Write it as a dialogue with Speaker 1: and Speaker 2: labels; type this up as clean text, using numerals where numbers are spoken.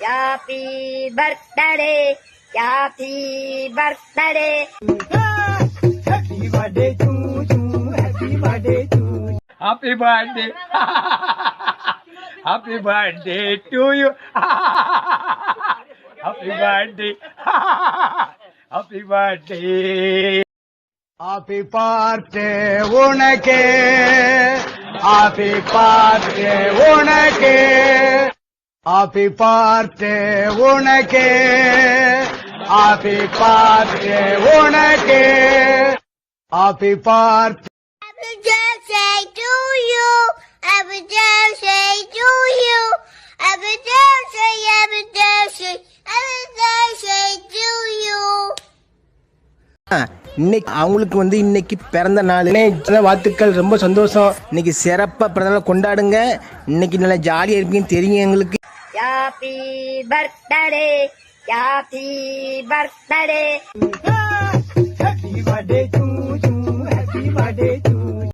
Speaker 1: Happy birthday, happy birthday.
Speaker 2: Happy birthday to you, happy birthday to you.
Speaker 3: Happy birthday. Happy birthday to you. Happy birthday. Happy birthday.
Speaker 2: Happy birthday unake. Happy birthday unake. Happy birthday unake. Happy birthday unake. Happy birthday.
Speaker 1: Happy birthday to you. Happy birthday to you. Happy birthday, happy birthday, happy birthday to you.
Speaker 4: இன்னைக்கு அவங்களுக்கு இன்னைக்கு பிறந்த நாள். வாழ்த்துக்கள், ரொம்ப சந்தோஷம். இன்னைக்கு சிறப்பா பிறந்த நாள் கொண்டாடுங்க. இன்னைக்கு நல்லா ஜாலியா இருப்பீங்கன்னு தெரியும் எங்களுக்கு.
Speaker 1: Happy birthday, happy birthday.
Speaker 2: Happy birthday to